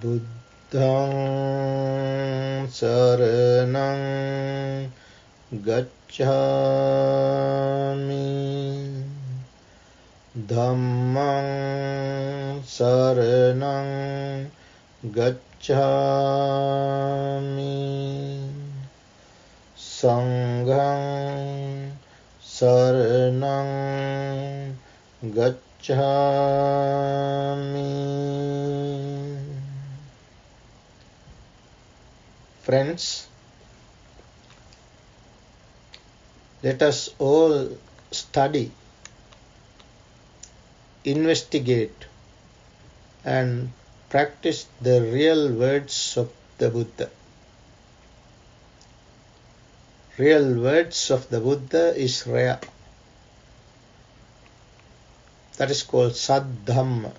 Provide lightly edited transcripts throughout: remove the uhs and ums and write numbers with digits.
Buddhaṃ saraṇaṃ gacchāmi, Dhammaṃ saraṇaṃ gacchāmi, Saṅghaṃ saraṇaṃ gacchāmi. Friends, let us all study, investigate, and practice the real words of the Buddha. Real words of the Buddha is rare. That is called Saddhamma.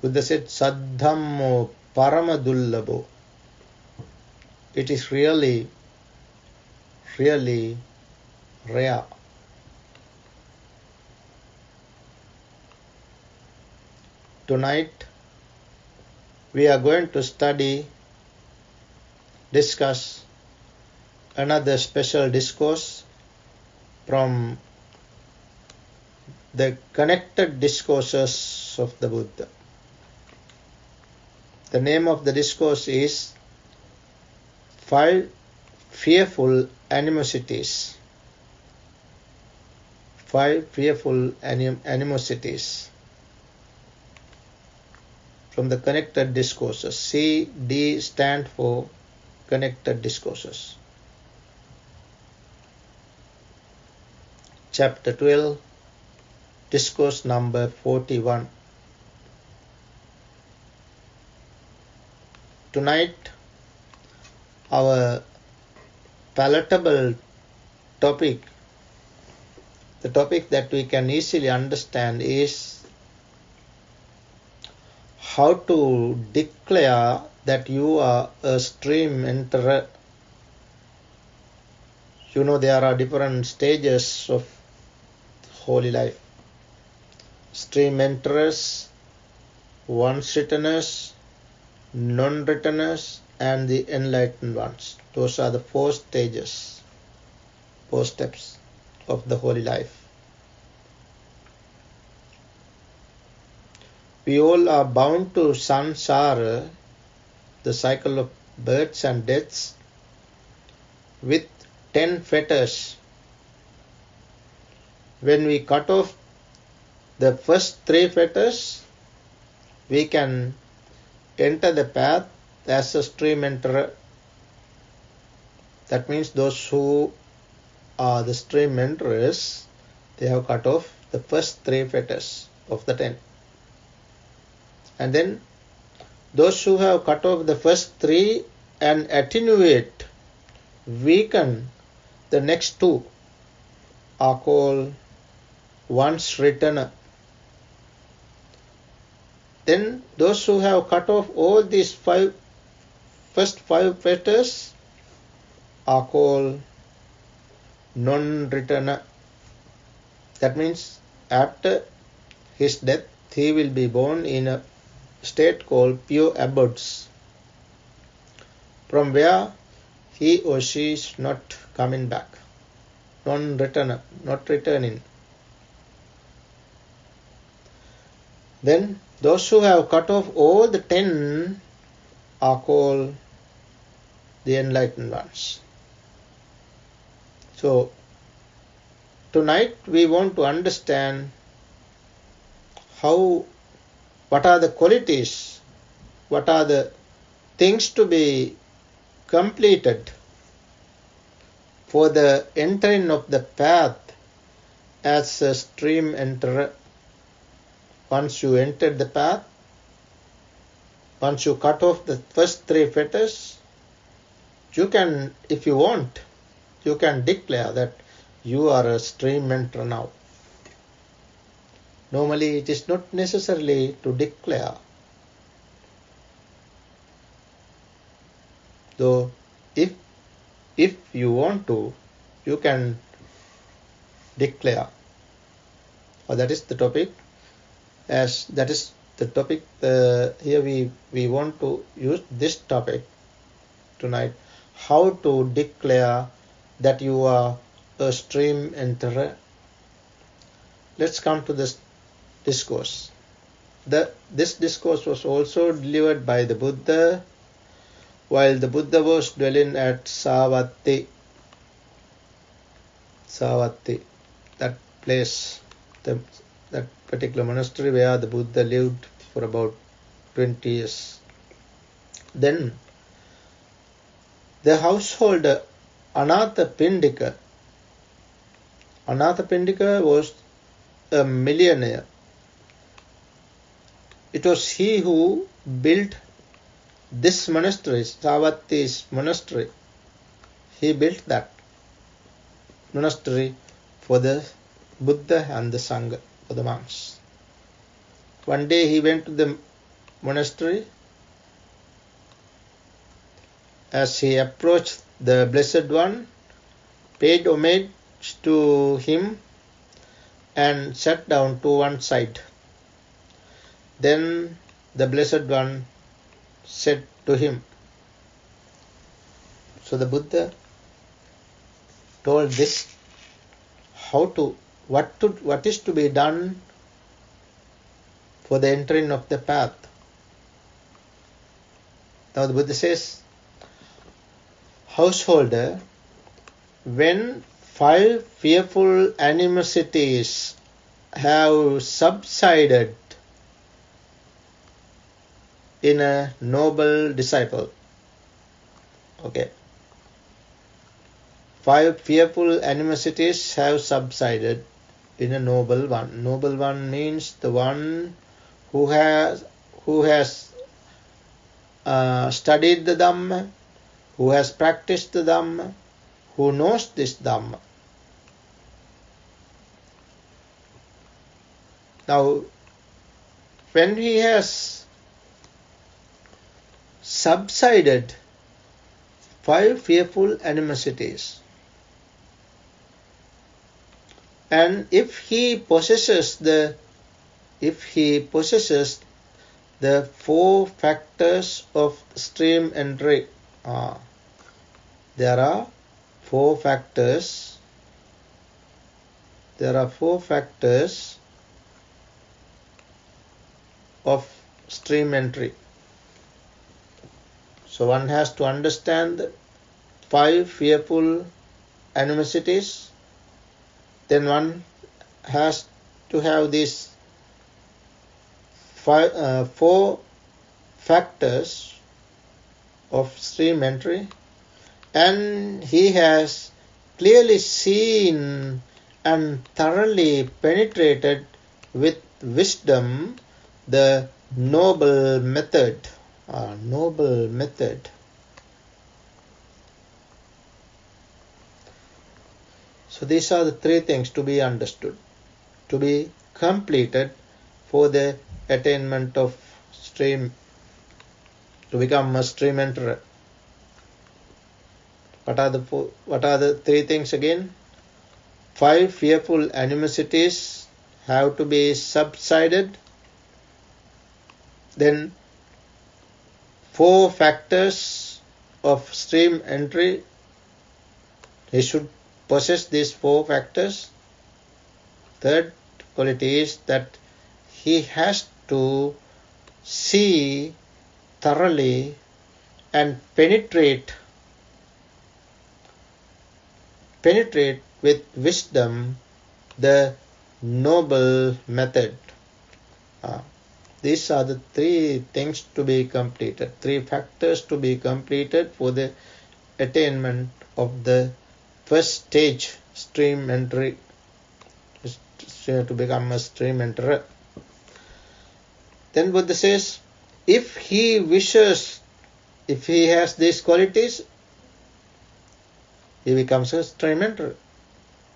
Buddha said, Saddhammo Paramadullabho. It is really, really rare. Tonight we are going to discuss another special discourse from the connected discourses of the Buddha. The name of the discourse is 5 Fearful Animosities. 5 Fearful Animosities. From the connected discourses. CD stand for connected discourses. Chapter 12, discourse number 41. Tonight, our palatable topic, the topic that we can easily understand, is how to declare that you are a stream enterer. You know, there are different stages of holy life. Stream enterers, once returners, non-returners, and the enlightened ones. Those are the 4 stages, 4 steps of the holy life. We all are bound to samsara, the cycle of births and deaths, with 10 fetters. When we cut off the first 3 fetters, we can enter the path as a stream enterer. That means those who are the stream enterers, they have cut off the first 3 fetters of the 10. And then those who have cut off the first 3 and attenuate, weaken the next 2 are called once returner. Then those who have cut off all these first 5 fetters are called non-returner. That means after his death, he will be born in a state called pure abodes, from where he or she is not coming back. Non-returner, not returning. Then those who have cut off all the 10 are called the enlightened ones. So tonight we want to understand what are the qualities, what are the things to be completed for the entering of the path as a stream enterer. Once you enter the path, once you cut off the first 3 fetters, you can, if you want, you can declare that you are a stream enterer now. Normally it is not necessarily to declare. Though if if you want to, you can declare. Or that is the topic. As that is the topic, here we want to use this topic tonight. How to declare that you are a stream enterer. Let's come to this discourse. This discourse was also delivered by the Buddha while the Buddha was dwelling at Savatthi, that place, that particular monastery where the Buddha lived for about 20 years. Then the householder Anathapindika was a millionaire. It was he who built this monastery, Savathi's monastery. He built that monastery for the Buddha and the Sangha, for the monks. One day he went to the monastery. As he approached the Blessed One, paid homage to him and sat down to one side. Then the Blessed One said to him, so the Buddha told this, what is to be done for the entering of the path. Now the Buddha says, householder, when 5 fearful animosities have subsided in a noble disciple. Okay. 5 fearful animosities have subsided in a noble one. Noble one means the one who has studied the Dhamma, who has practiced the Dhamma, who knows this Dhamma. Now, when he has subsided 5 fearful animosities, and if he possesses the 4 factors of stream entry, there are 4 factors. There are 4 factors of stream entry. So one has to understand the 5 fearful animosities. Then one has to have these 4 factors of stream entry, and he has clearly seen and thoroughly penetrated with wisdom the noble method. Noble method. So these are the 3 things to be understood, to be completed for the attainment of stream, to become a stream enterer. What are the 3 things again? 5 fearful animosities have to be subsided. Then 4 factors of stream entry. He should possess these 4 factors. Third quality is that he has to see thoroughly and penetrate with wisdom the noble method. These are the 3 things to be completed, 3 factors to be completed for the attainment of the first stage, stream entry, to become a stream enterer. Then Buddha says, if he has these qualities, he becomes a stream enterer.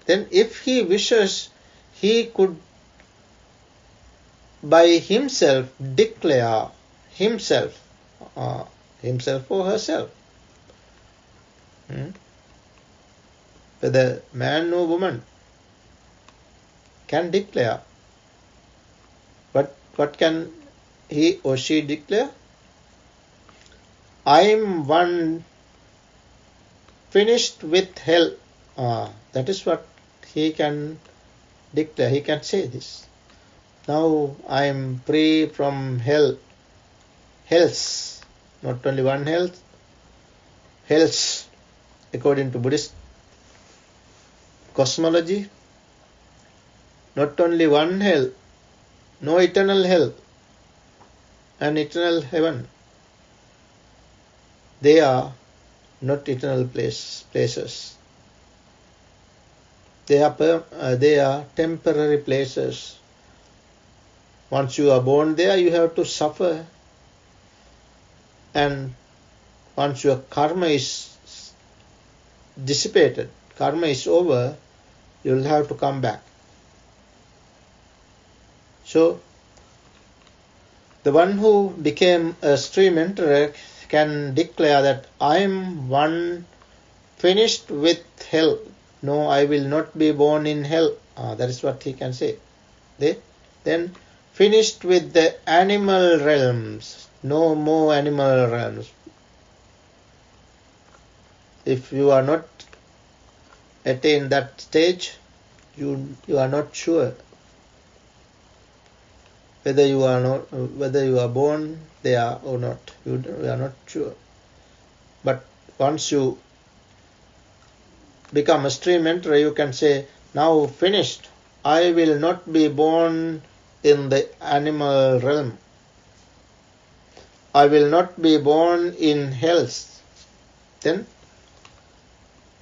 Then if he wishes, he could by himself declare himself or herself. whether man or woman, can declare. But what can he or she declare? I am one finished with hell. That is what he can declare. He can say this. Now I am free from hell. Hells. Not only one hell. Hells. According to Buddhist cosmology. Not only one hell. No eternal hell. And eternal heaven. They are not eternal places. They are temporary places. Once you are born there, you have to suffer. And once your karma is dissipated, karma is over, you will have to come back. So, the one who became a stream enterer can declare that I am one finished with hell. No, I will not be born in hell. That is what he can say. Then finished with the animal realms. No more animal realms. If you are not attained that stage, you are not sure whether you are born there or not. You are not sure. But once you become a stream enterer, you can say, now finished. I will not be born in the animal realm. I will not be born in hells. Then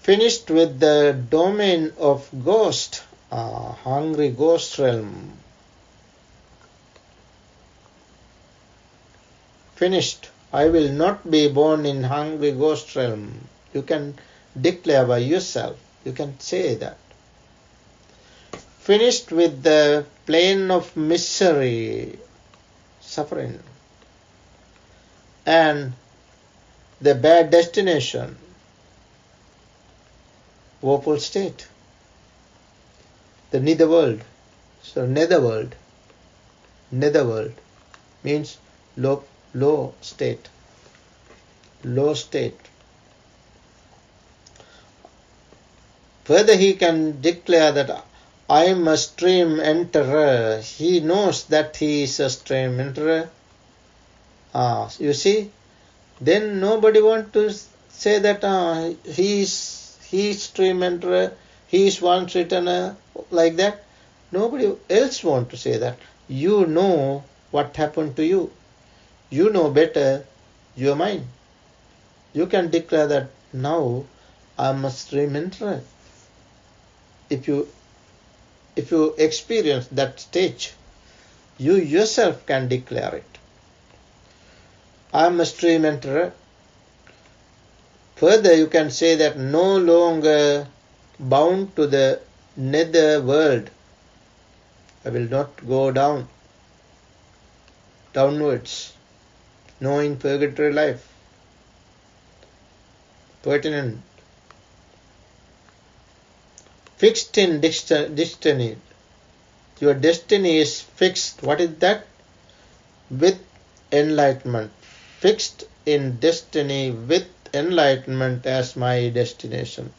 finished with the domain of ghost, hungry ghost realm. Finished. I will not be born in hungry ghost realm. You can declare by yourself. You can say that. Finished with the plane of misery, suffering, and the bad destination, woeful state, the netherworld. So netherworld means low state. Further, he can declare that I am a stream enterer. He knows that he is a stream enterer. You see, then nobody wants to say that he is stream enterer, he is once returner, like that. Nobody else wants to say that. You know what happened to you. You know better your mind. You can declare that now I am a stream enterer. If you experience that stage, you yourself can declare it. I am a stream enterer. Further, you can say that no longer bound to the nether world. I will not go downwards. No in purgatory life. Pertinent. Fixed in destiny. Your destiny is fixed. What is that? With enlightenment. Fixed in destiny with enlightenment as my destination.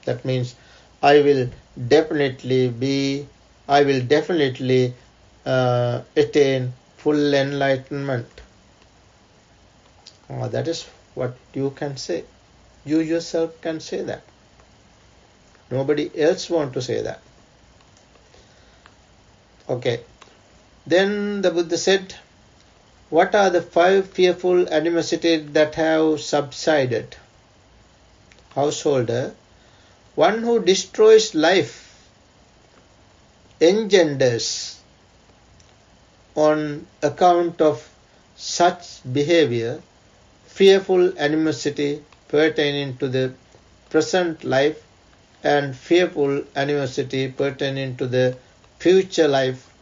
That means I will definitely attain full enlightenment. That is what you can say. You yourself can say that. Nobody else wants to say that. Okay. Then the Buddha said, what are the 5 fearful animosities that have subsided? Householder, one who destroys life, engenders on account of such behavior, fearful animosity pertaining to the present life and fearful animosity pertaining to the future life,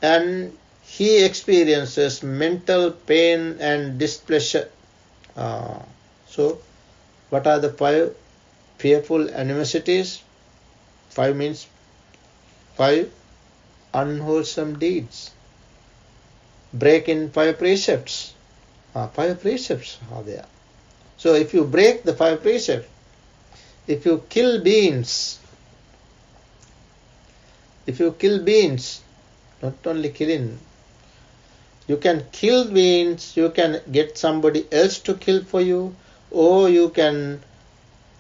and he experiences mental pain and displeasure. So, what are the 5 fearful animosities? 5 means 5 unwholesome deeds. Break in 5 precepts. 5 precepts are there. So if you break the 5 precepts, if you kill beings, not only killing, you can kill beings, you can get somebody else to kill for you, or you can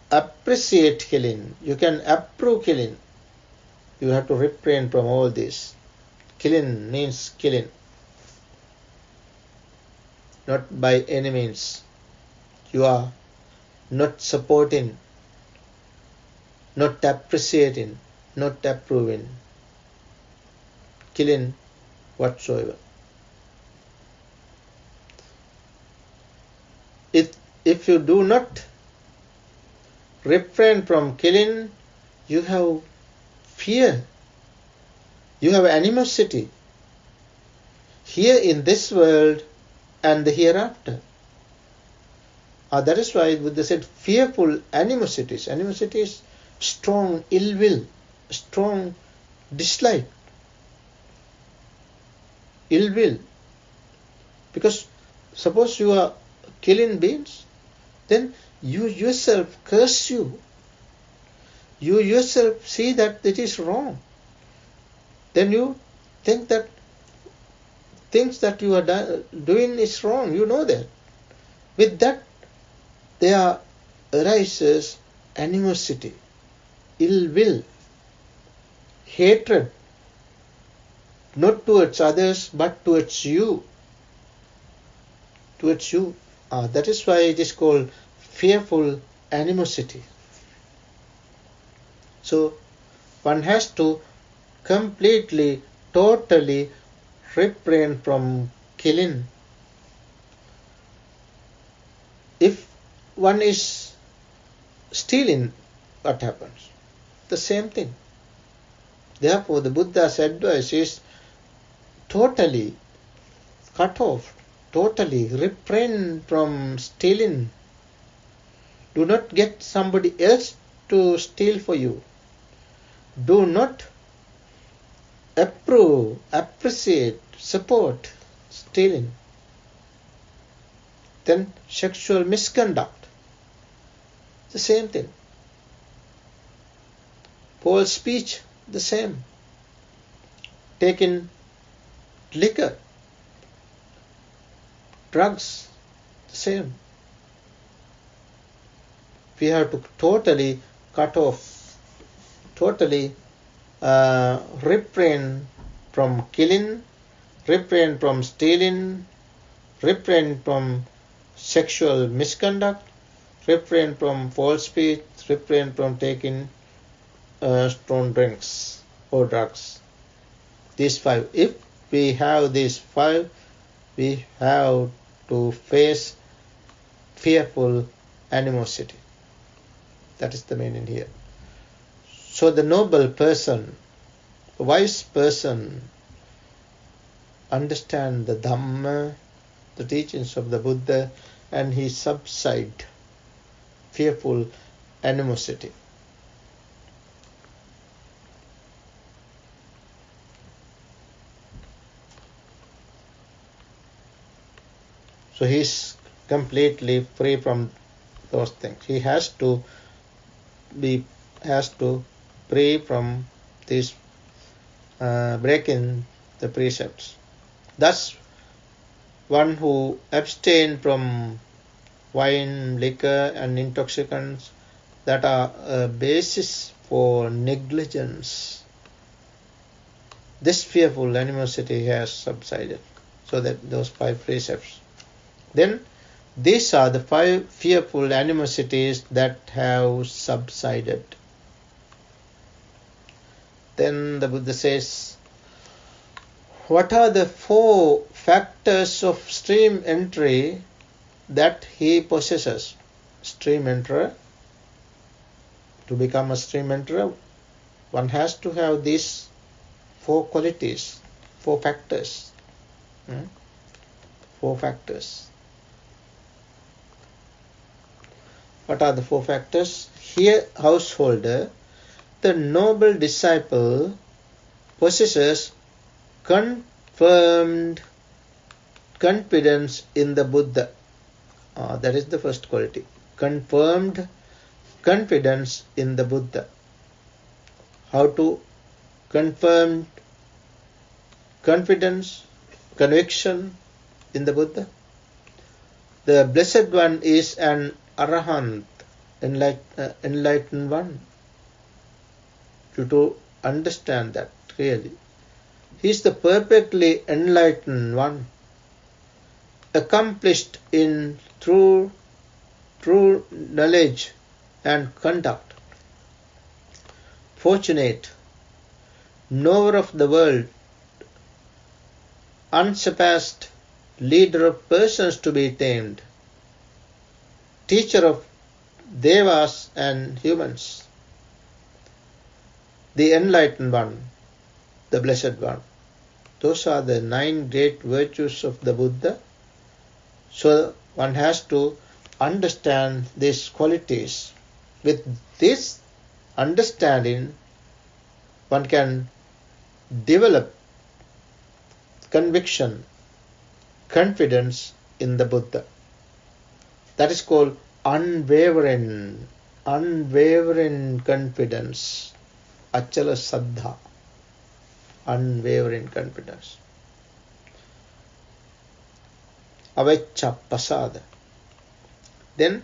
appreciate killing, you can approve killing. You have to refrain from all this. Killing means killing, not by any means. You are not supporting, not appreciating, not approving killing whatsoever. If you do not refrain from killing, you have fear, you have animosity here in this world and the hereafter. That is why Buddha said fearful animosities. Animosity is strong ill will, strong dislike, ill will. Because suppose you are killing beings, then you yourself curse you. You yourself see that it is wrong. Then you think that things that you are doing is wrong. You know that. With that, there arises animosity, ill will, hatred, not towards others but towards you. Towards you. That is why it is called fearful animosity. So one has to completely, totally refrain from killing. If one is stealing, what happens? The same thing. Therefore, the Buddha's advice is totally cut off, totally refrain from stealing. Do not get somebody else to steal for you. Do not approve, appreciate, support stealing. Then sexual misconduct, the same thing. False speech, the same. Taking liquor, drugs, the same. We have to totally cut off, totally refrain from killing, refrain from stealing, refrain from sexual misconduct, refrain from false speech, refrain from taking strong drinks or drugs. These 5. If we have these 5, we have to face fearful animosity. That is the meaning here. So the noble person, the wise person, understand the Dhamma, the teachings of the Buddha, and he subside fearful animosity. So he is completely free from those things. He has to free from this breaking the precepts. Thus, one who abstain from wine, liquor, and intoxicants that are a basis for negligence, this fearful animosity has subsided. So that those 5 precepts. Then these are the 5 fearful animosities that have subsided. Then the Buddha says, what are the 4 factors of stream entry that he possesses? Stream enterer. To become a stream enterer, one has to have these 4 qualities, 4 factors. 4 factors. What are the 4 factors? Here, householder, the noble disciple possesses confirmed confidence in the Buddha. That is the first quality. Confirmed confidence in the Buddha. How to confirm confidence, conviction in the Buddha? The Blessed One is an Arahant, enlightened one. To understand that clearly. He is the perfectly enlightened one, accomplished in true knowledge and conduct. Fortunate, knower of the world, unsurpassed, leader of persons to be tamed, teacher of devas and humans, the enlightened one, the blessed one. Those are the 9 great virtues of the Buddha. So one has to understand these qualities. With this understanding, one can develop conviction, confidence in the Buddha. That is called unwavering confidence. Achala saddha, unwavering confidence. Aveccha pasada. Then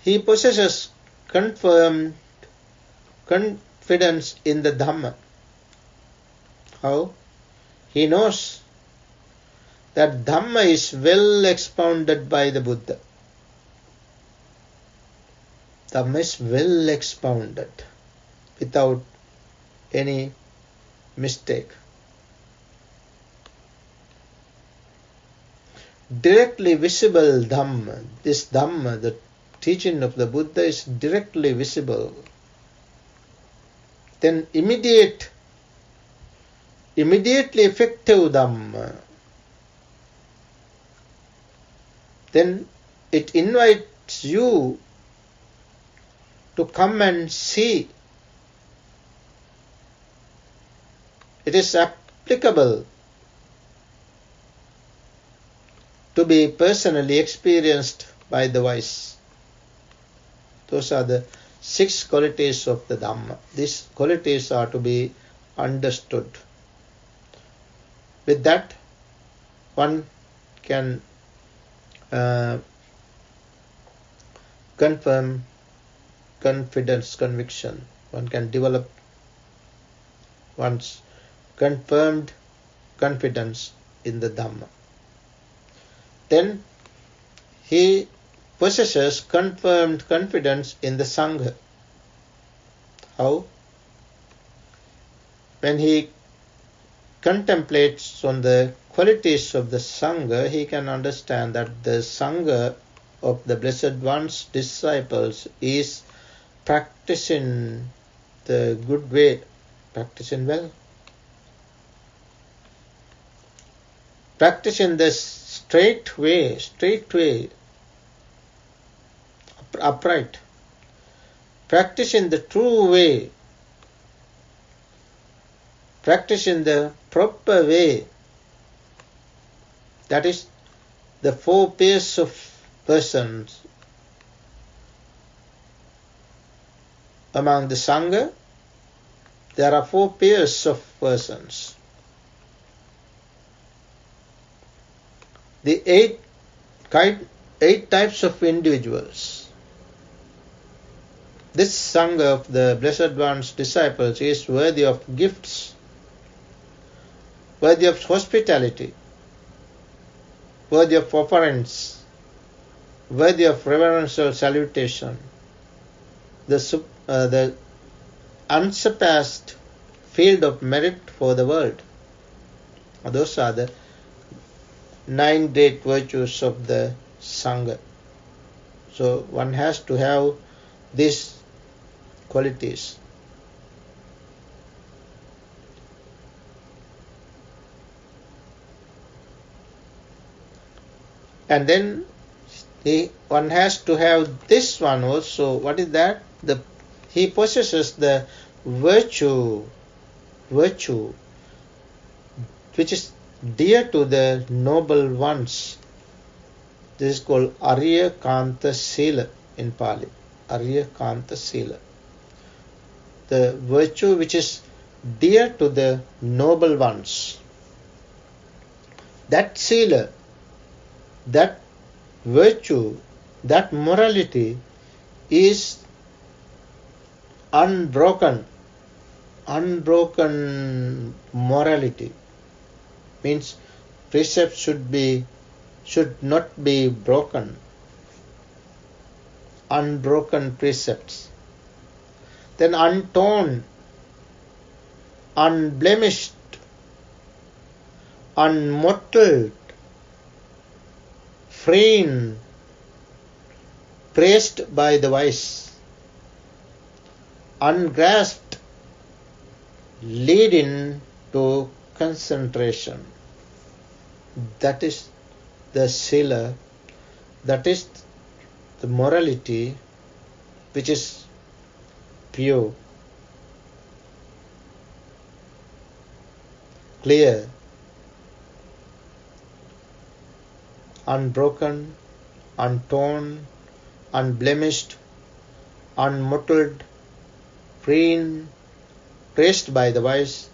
he possesses confirmed confidence in the Dhamma. How? He knows that Dhamma is well expounded by the Buddha. Dhamma is well expounded without any mistake. Directly visible Dhamma. This Dhamma, the teaching of the Buddha, is directly visible. Then immediately effective Dhamma. Then it invites you to come and see. It is applicable to be personally experienced by the wise. Those are the 6 qualities of the Dhamma. These qualities are to be understood. With that, one can confirm confidence, conviction. One can develop one's confirmed confidence in the Dhamma. Then he possesses confirmed confidence in the Sangha. How? When he contemplates on the qualities of the Sangha, he can understand that the Sangha of the Blessed One's disciples is practicing the good way, practicing well. Practicing the straight way, upright. Practicing the true way. Practicing the proper way. That is the 4 pairs of persons. Among the Sangha, there are 4 pairs of persons. The 8 types of individuals. This Sangha of the Blessed One's disciples is worthy of gifts, worthy of hospitality, worthy of offerings, worthy of reverential salutation, the unsurpassed field of merit for the world. Those are the 9 great virtues of the Sangha. So one has to have these qualities. And then one has to have this one also. What is that? He possesses the virtue, which is dear to the noble ones. This is called Arya Kanta Seela in Pali. Arya Kanta Seela. The virtue which is dear to the noble ones. That Seela, that virtue, that morality is unbroken morality. Means precepts should not be broken. Unbroken precepts. Then untorn, unblemished, unmottled, free, praised by the wise, ungrasped, leading to concentration. That is the Sila, that is the morality which is pure, clear, unbroken, untorn, unblemished, unmottled, free, praised by the wise,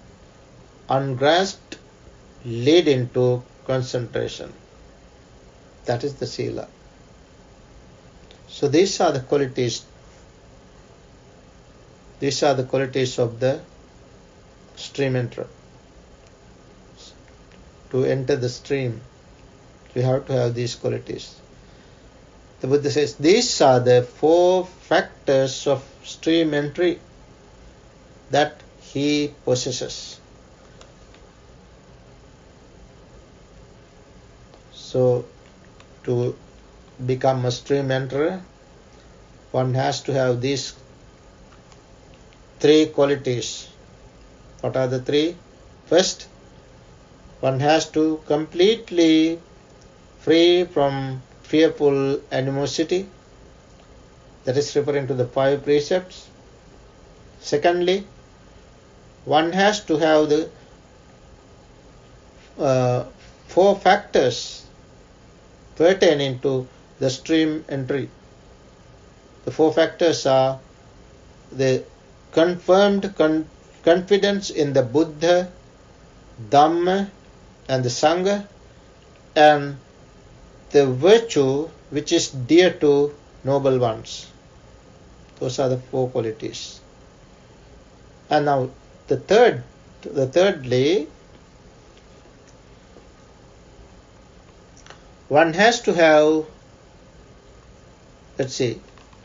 ungrasped, leading to concentration. That is the Sila. So these are the qualities. These are the qualities of the stream enterer. To enter the stream, we have to have these qualities. The Buddha says these are the 4 factors of stream entry that he possesses. So, to become a stream enterer, one has to have these 3 qualities. What are the 3? First, one has to completely free from fearful animosity. That is referring to the 5 precepts. Secondly, one has to have the 4 factors pertaining to the stream entry. The 4 factors are the confirmed confidence in the Buddha, Dhamma and the Sangha, and the virtue which is dear to noble ones. Those are the 4 qualities. And now thirdly, one has to have, let's see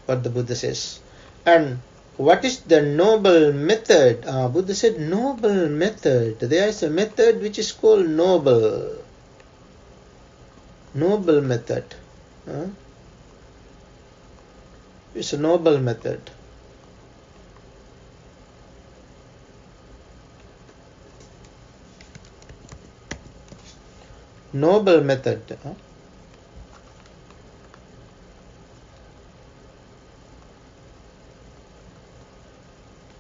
what the Buddha says. And what is the noble method? Buddha said noble method. There is a method which is called noble. Noble method. It's a noble method. Noble method.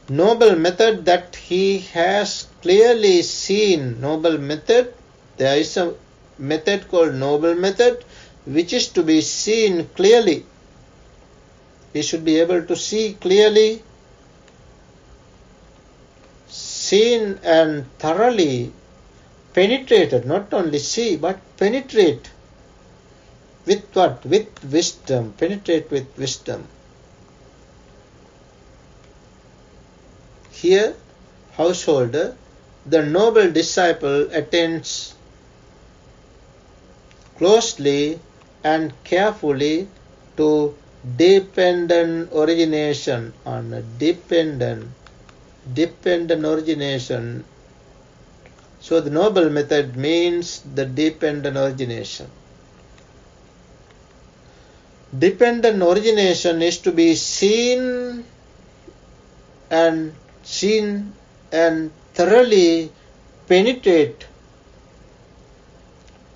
Noble method that he has clearly seen. Noble method. There is a method called noble method which is to be seen clearly. We should be able to see clearly, seen and thoroughly penetrated, not only see but penetrate. With what? With wisdom. Penetrate with wisdom. Here, householder, the noble disciple attends closely and carefully to dependent origination. On a dependent origination. So the noble method means the dependent origination. Dependent origination is to be seen and thoroughly penetrate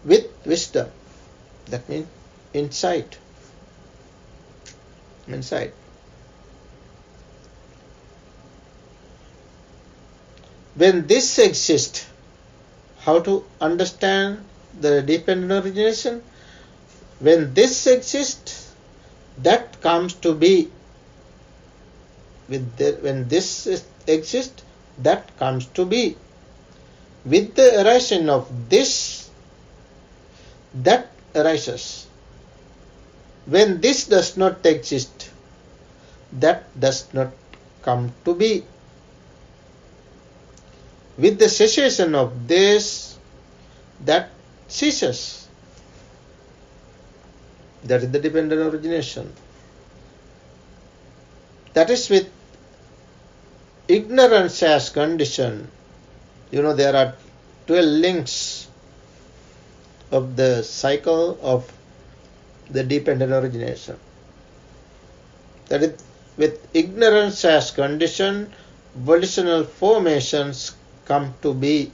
with wisdom. That means insight. When this exists, how to understand the dependent origination? When this exists, that comes to be. When this exists, that comes to be. With the arising of this, that arises. When this does not exist, that does not come to be. With the cessation of this, that ceases. That is the dependent origination. That is with ignorance as condition. There are 12 links of the cycle of the dependent origination. That is, with ignorance as condition, volitional formations come to be.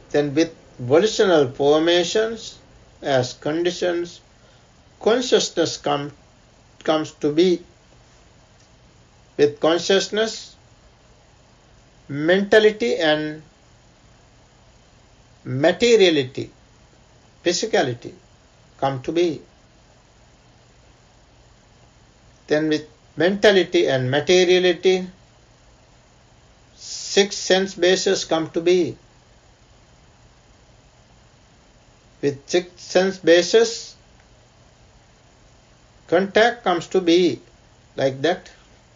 Then with volitional formations as conditions, consciousness comes to be. With consciousness, mentality and materiality, physicality, come to be. Then with mentality and materiality, 6 sense bases come to be. With 6 sense bases, contact comes to be. Like that,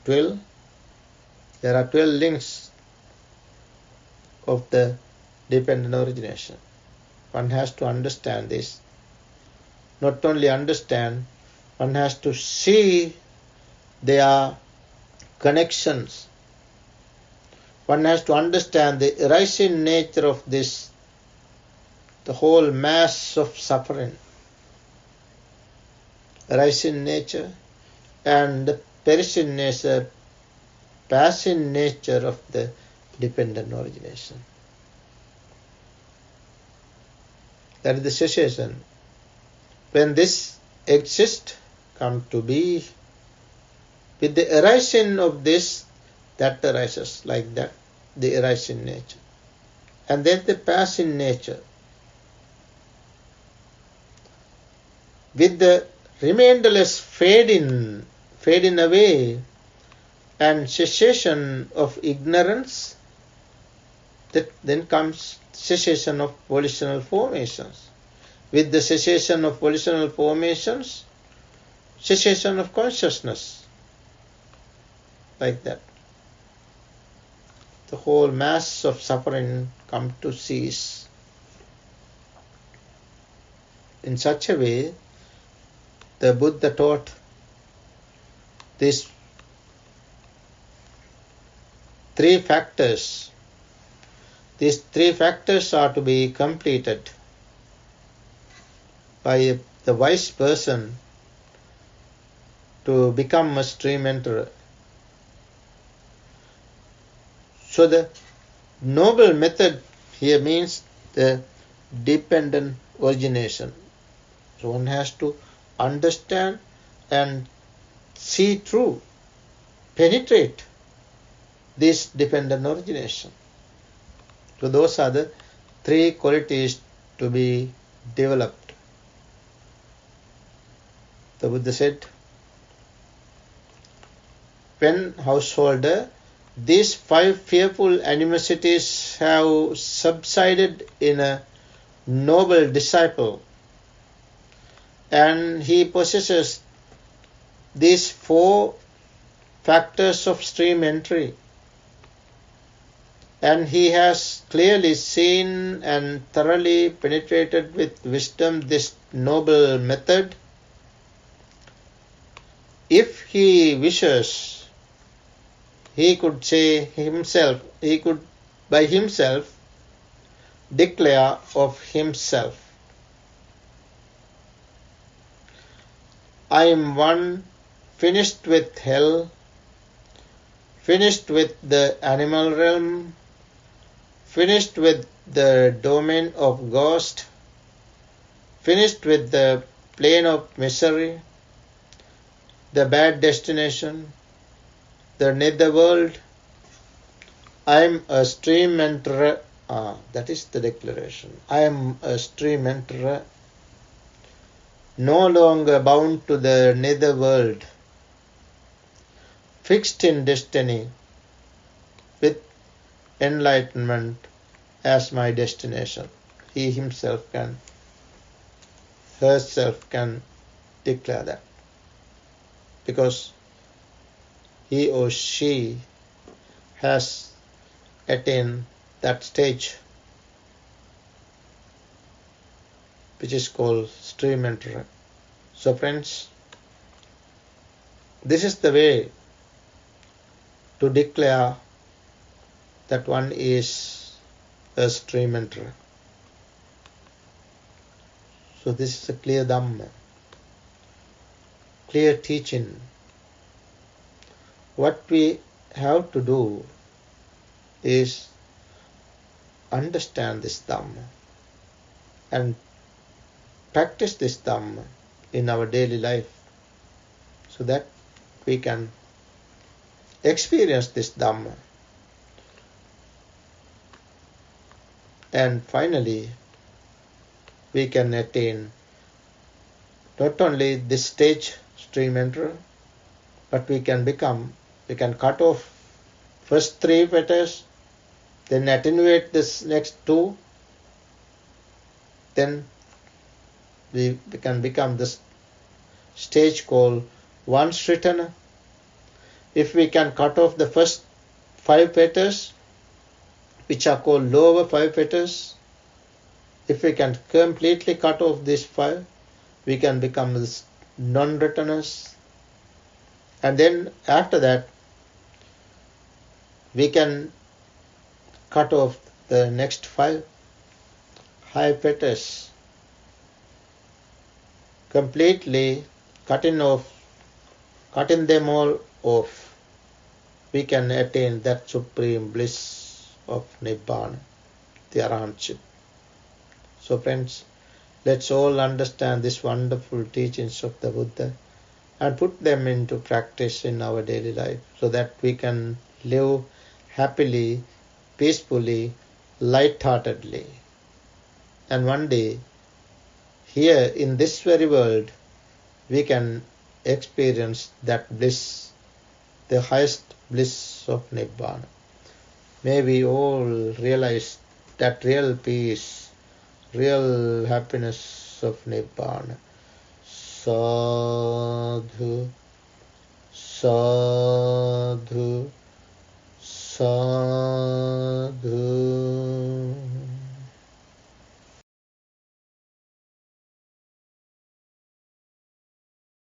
12. There are 12 links of the dependent origination. One has to understand this. Not only understand, one has to see their connections. One has to understand the arising nature of this, the whole mass of suffering. Arising nature and the perishing nature, passing nature of the dependent origination. That is the cessation. When this exists, come to be. With the arising of this, that arises, like that, the arising nature. And then the passing nature. With the remainderless fading away and cessation of ignorance, that then comes cessation of volitional formations. With the cessation of volitional formations, cessation of consciousness. Like that. The whole mass of suffering come to cease. In such a way, the Buddha taught these 3 factors. These 3 factors are to be completed by the wise person to become a stream enterer. So the noble method here means the dependent origination. So one has to understand and see through, penetrate this dependent origination. So those are the 3 qualities to be developed. The Buddha said, when householder, these 5 fearful animosities have subsided in a noble disciple, and he possesses these 4 factors of stream entry, and he has clearly seen and thoroughly penetrated with wisdom this noble method. If he wishes, he could by himself declare of himself, I am one finished with hell, finished with the animal realm, finished with the domain of ghost, finished with the plane of misery, the bad destination, the netherworld, I am a stream enterer. That is the declaration. I am a stream enterer, no longer bound to the nether world, fixed in destiny, with enlightenment as my destination. He himself can, herself can declare that, because he or she has attained that stage, which is called stream enterer. So friends, this is the way to declare that one is a stream enterer. So this is a clear Dhamma, clear teaching. What we have to do is understand this Dhamma and practice this Dhamma in our daily life, so that we can experience this Dhamma. And finally, we can attain not only this stage, stream enterer, but we can cut off first 3 fetters, then attenuate this next 2, then we can become this stage called once returner. If we can cut off the first 5 fetters, which are called lower 5 fetters, if we can completely cut off these 5, we can become this non-returners. And then after that, we can cut off the next 5 high fetters, completely cutting them all off. We can attain that supreme bliss of Nibbana, the Arahantship. So friends, let's all understand these wonderful teachings of the Buddha and put them into practice in our daily life, so that we can live happily, peacefully, light-heartedly. And one day, here in this very world, we can experience that bliss, the highest bliss of Nibbana. May we all realize that real peace, real happiness of Nibbana. Sadhu, sadhu, sadhu.